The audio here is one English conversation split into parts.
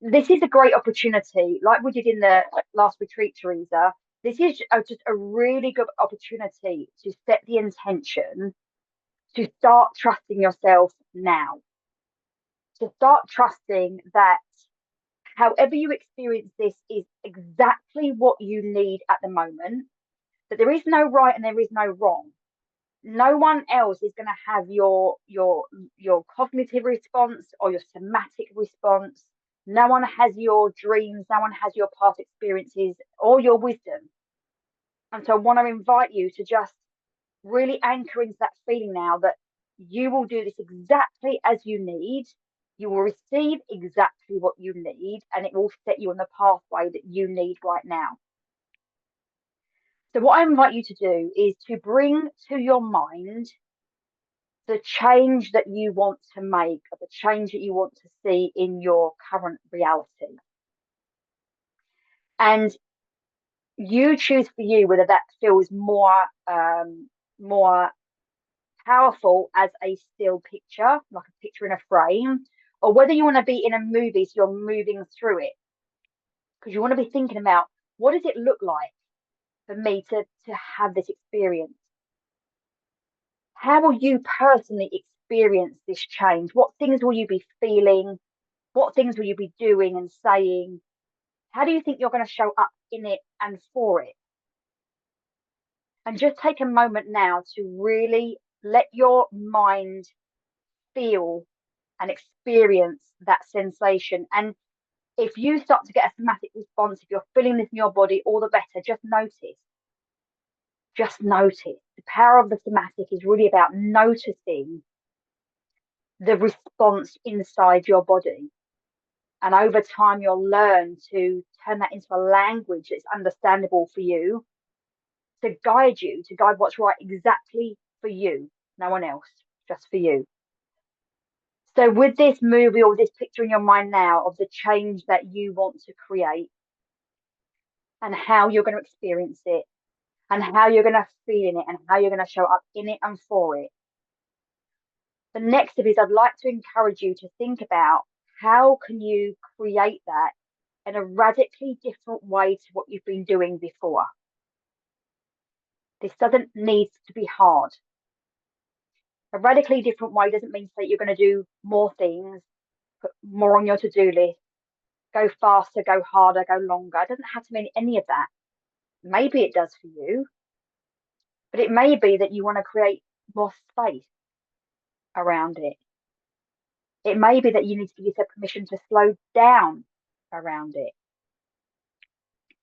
this is a great opportunity, like we did in the last retreat, Teresa. This is just a really good opportunity to set the intention to start trusting yourself now, to start trusting that however you experience this is exactly what you need at the moment, that there is no right and there is no wrong. No one else is going to have your cognitive response or your somatic response. No one has your dreams, no one has your past experiences or your wisdom. And so I want to invite you to just really anchor into that feeling now that you will do this exactly as you need. You will receive exactly what you need, and it will set you on the pathway that you need right now. So, what I invite you to do is to bring to your mind the change that you want to make, or the change that you want to see in your current reality. And you choose for you whether that feels more powerful as a still picture, like a picture in a frame, or whether you want to be in a movie so you're moving through it. Because you want to be thinking about, what does it look like for me to have this experience? How will you personally experience this change? What things will you be feeling? What things will you be doing and saying? How do you think you're going to show up in it and for it? And just take a moment now to really let your mind feel and experience that sensation. And if you start to get a somatic response, if you're feeling this in your body, all the better. Just notice. Just notice. The power of the somatic is really about noticing the response inside your body. And over time, you'll learn to turn that into a language that's understandable for you, to guide what's right exactly for you, no one else, just for you. So, with this movie or this picture in your mind now of the change that you want to create and how you're going to experience it and how you're going to feel in it and how you're going to show up in it and for it, the next step is I'd like to encourage you to think about how can you create that in a radically different way to what you've been doing before. This doesn't need to be hard. A radically different way doesn't mean that you're going to do more things, put more on your to-do list, go faster, go harder, go longer. It doesn't have to mean any of that. Maybe it does for you, but it may be that you want to create more space around it. It may be that you need to give yourself permission to slow down around it.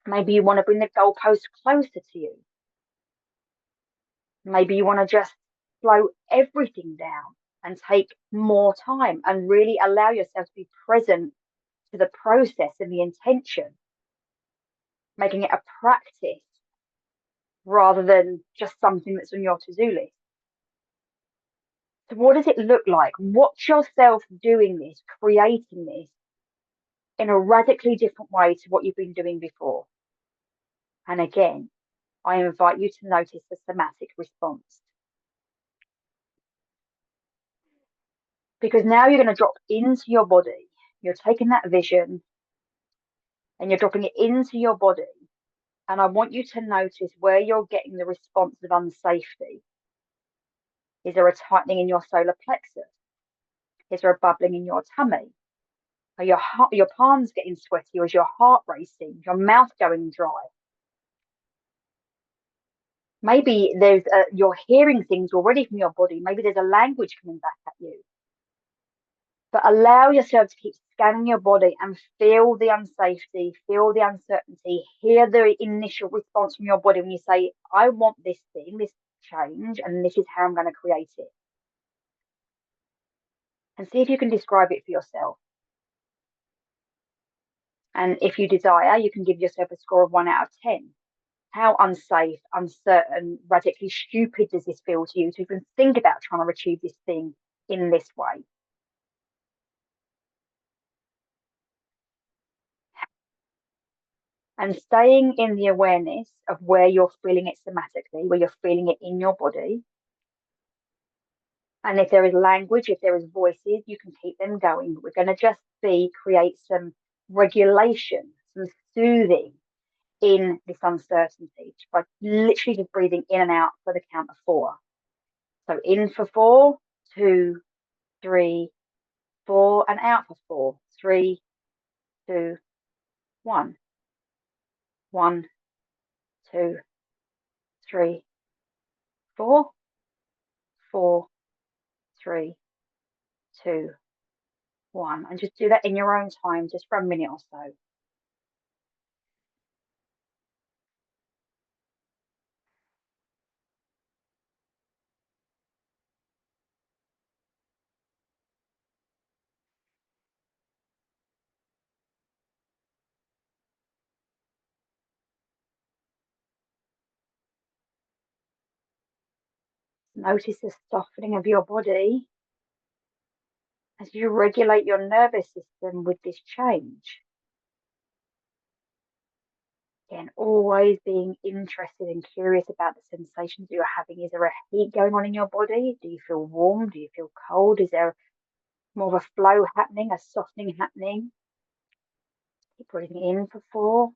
Maybe you want to bring the goalpost closer to you. Maybe you want to just slow everything down and take more time and really allow yourself to be present to the process and the intention, making it a practice rather than just something that's on your to-do list. So what does it look like? Watch yourself doing this, creating this in a radically different way to what you've been doing before. And again, I invite you to notice the somatic response. Because now you're going to drop into your body. You're taking that vision and you're dropping it into your body. And I want you to notice where you're getting the response of unsafety. Is there a tightening in your solar plexus? Is there a bubbling in your tummy? Are your palms getting sweaty, or is your heart racing? Your mouth going dry? Maybe you're hearing things already from your body. Maybe there's a language coming back at you. But allow yourself to keep scanning your body and feel the unsafety, feel the uncertainty, hear the initial response from your body when you say, I want this thing, this change, and this is how I'm going to create it. And see if you can describe it for yourself. And if you desire, you can give yourself a score of 1 out of 10. How unsafe, uncertain, radically stupid does this feel to you to even think about trying to achieve this thing in this way? And staying in the awareness of where you're feeling it somatically, where you're feeling it in your body. And if there is language, if there is voices, you can keep them going. We're going to just create some regulation, some soothing in this uncertainty by literally just breathing in and out for the count of 4. So in for 4, 2, 3, 4, and out for 4, 3, 2, 1. 1, 2, 3, 4, 4, 3, 2, 1. And just do that in your own time, just for a minute or so. Notice the softening of your body as you regulate your nervous system with this change. Again, always being interested and curious about the sensations you're having. Is there a heat going on in your body? Do you feel warm? Do you feel cold? Is there more of a flow happening, a softening happening? Keep breathing in for 4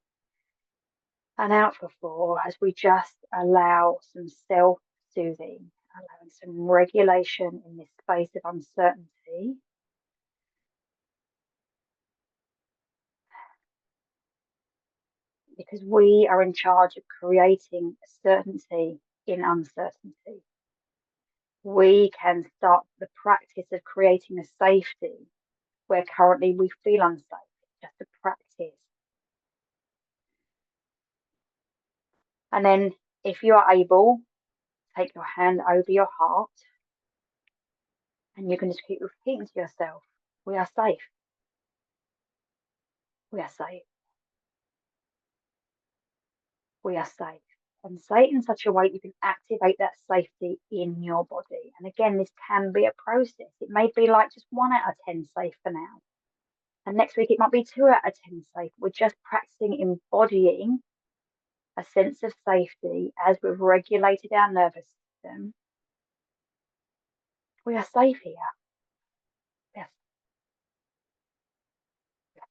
and out for 4 as we just allow some self-soothing, allowing some regulation in this space of uncertainty. Because we are in charge of creating certainty in uncertainty. We can start the practice of creating a safety where currently we feel unsafe. Just a practice. And then if you are able, take your hand over your heart and you can just keep repeating to yourself, we are safe. We are safe. We are safe. And say it in such a way you can activate that safety in your body. And again, this can be a process. It may be like just 1 out of 10 safe for now. And next week it might be 2 out of 10 safe. We're just practicing embodying a sense of safety as we've regulated our nervous system. We are safe here. Yes. Yes.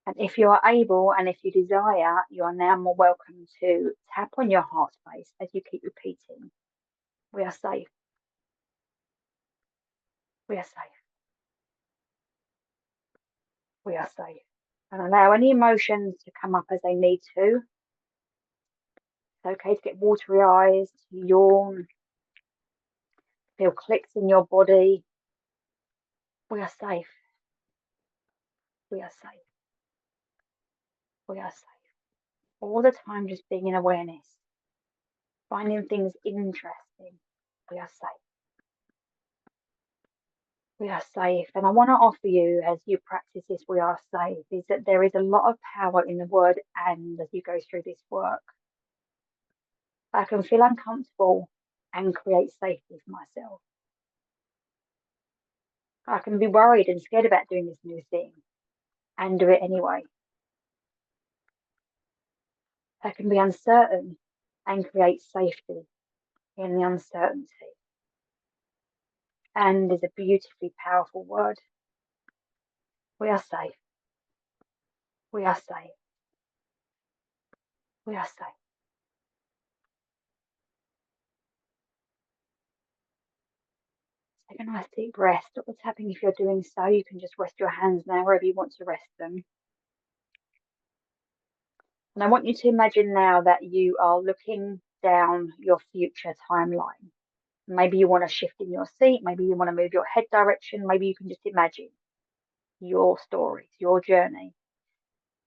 And if you are able and if you desire, you are now more welcome to tap on your heart space as you keep repeating. We are safe. We are safe. We are safe. And allow any emotions to come up as they need to. It's okay to get watery eyes, to yawn, feel clicks in your body. We are safe. We are safe. We are safe. All the time just being in awareness, finding things interesting. We are safe. We are safe. And I want to offer you, as you practice this, we are safe, is that there is a lot of power in the word and as you go through this work. I can feel uncomfortable and create safety for myself. I can be worried and scared about doing this new thing and do it anyway. I can be uncertain and create safety in the uncertainty. And is a beautifully powerful word. We are safe. We are safe. We are safe. Take a nice deep breath. Stop the tapping if you're doing so. You can just rest your hands now wherever you want to rest them. And I want you to imagine now that you are looking down your future timeline. Maybe you want to shift in your seat. Maybe you want to move your head direction. Maybe you can just imagine your stories, your journey.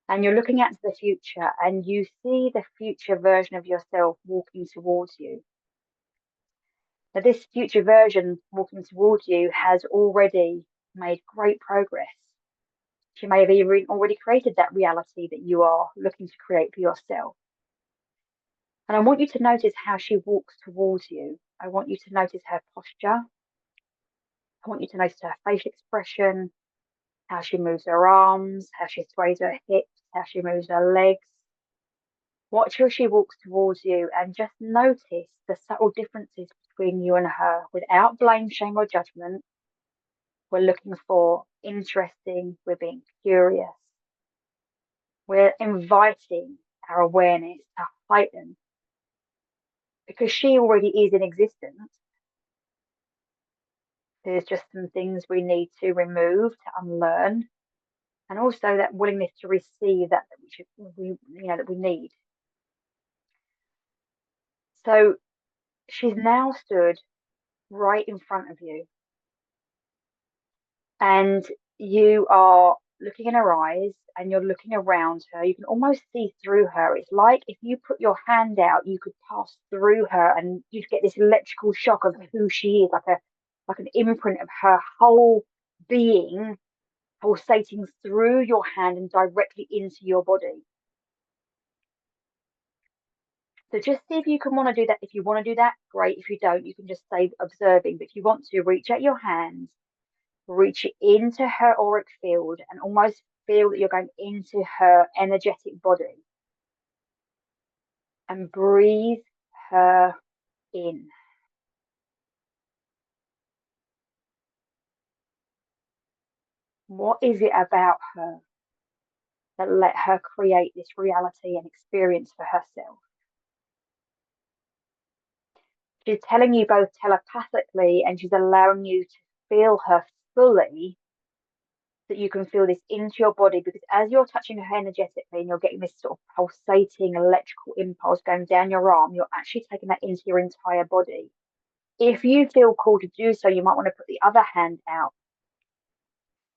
And you're looking out to the future and you see the future version of yourself walking towards you. Now, this future version walking towards you has already made great progress. She may have even already created that reality that you are looking to create for yourself. And I want you to notice how she walks towards you. I want you to notice her posture. I want you to notice her facial expression, how she moves her arms, how she sways her hips, how she moves her legs. Watch her as she walks towards you and just notice the subtle differences between you and her without blame, shame, or judgment. We're looking for interesting, we're being curious, we're inviting our awareness to heighten because she already is in existence. There's just some things we need to remove, to unlearn, and also that willingness to receive that that we need. So she's now stood right in front of you, and you are looking in her eyes and you're looking around her. You can almost see through her. It's like if you put your hand out, you could pass through her and you'd get this electrical shock of who she is, like an imprint of her whole being pulsating through your hand and directly into your body. So just see if you can want to do that. If you want to do that, great. If you don't, you can just stay observing. But if you want to, reach out your hands, reach it into her auric field and almost feel that you're going into her energetic body. And breathe her in. What is it about her that let her create this reality and experience for herself? She's telling you both telepathically and she's allowing you to feel her fully, that you can feel this into your body, because as you're touching her energetically and you're getting this sort of pulsating electrical impulse going down your arm, you're actually taking that into your entire body. If you feel called to do so, you might want to put the other hand out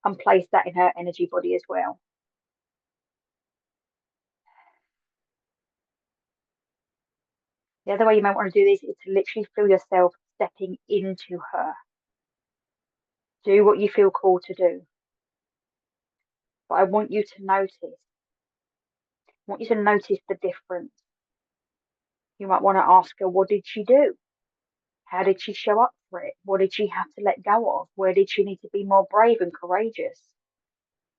and place that in her energy body as well. The other way you might want to do this is to literally feel yourself stepping into her. Do what you feel called to do. But I want you to notice. I want you to notice the difference. You might want to ask her, what did she do? How did she show up for it? What did she have to let go of? Where did she need to be more brave and courageous?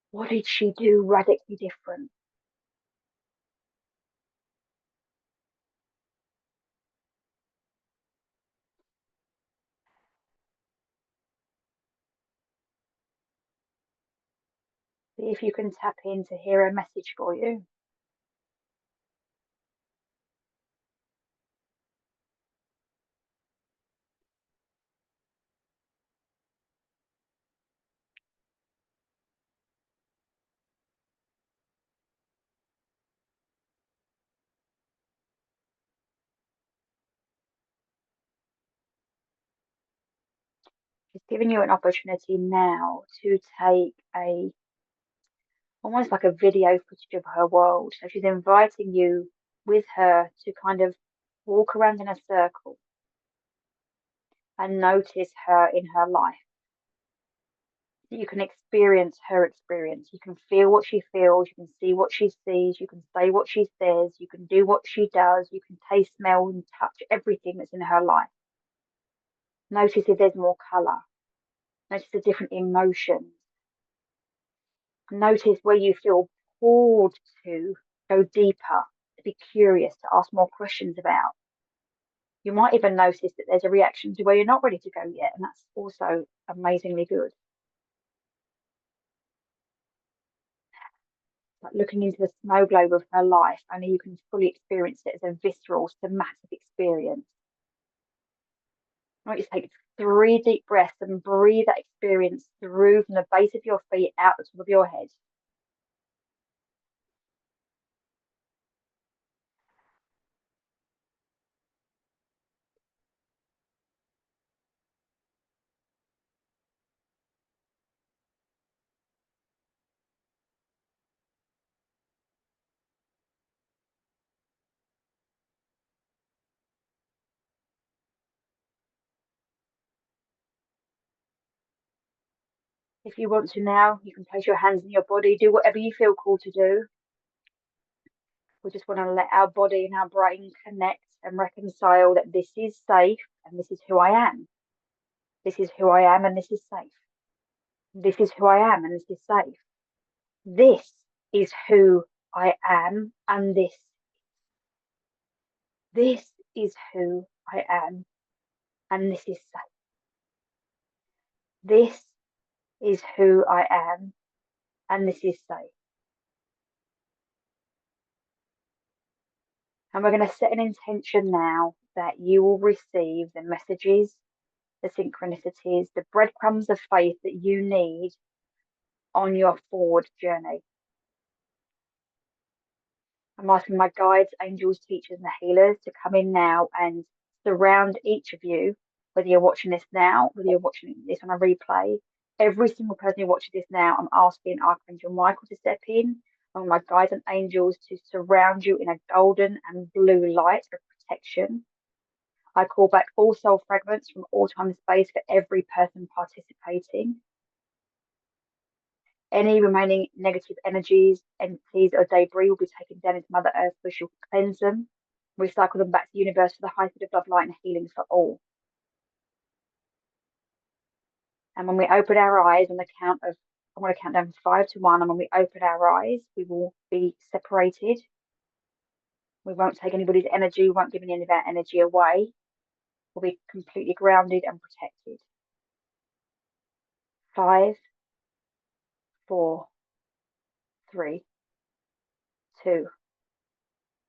What did she do radically different? See if you can tap in to hear a message for you. She's giving you an opportunity now to take a almost like a video footage of her world. So she's inviting you with her to kind of walk around in a circle and notice her in her life. You can experience her experience. You can feel what she feels. You can see what she sees. You can say what she says. You can do what she does. You can taste, smell, and touch everything that's in her life. Notice if there's more color. Notice the different emotions. Notice where you feel pulled to go deeper, to be curious, to ask more questions about. You might even notice that there's a reaction to where you're not ready to go yet, and that's also amazingly good. Like looking into the snow globe of her life, only you can fully experience it as a visceral, somatic experience. I want you to take 3 deep breaths and breathe that experience through from the base of your feet out the top of your head. If you want to now, you can place your hands in your body, do whatever you feel called to do. We just want to let our body and our brain connect and reconcile that this is safe and this is who I am. This is who I am and this is safe. This is who I am and this is safe. This is who I am and this is who I am and this is safe. This is who I am and this is safe. And we're going to set an intention now that you will receive the messages, the synchronicities, the breadcrumbs of faith that you need on your forward journey. I'm asking my guides, angels, teachers, and healers to come in now and surround each of you, whether you're watching this now, whether you're watching this on a replay. Every single person who watches this now, I'm asking Archangel Michael to step in, and my guides and angels to surround you in a golden and blue light of protection. I call back all soul fragments from all time and space for every person participating. Any remaining negative energies, entities, or debris will be taken down into Mother Earth, where she'll cleanse them, recycle them back to the universe for the high speed of love, light, and healing for all. And when we open our eyes on the count of, I'm going to count down from 5 to 1, and when we open our eyes, we will be separated. We won't take anybody's energy, we won't give any of our energy away. We'll be completely grounded and protected. 5, 4, 3, 2,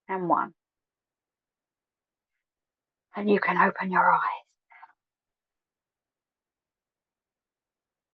and 1. And you can open your eyes.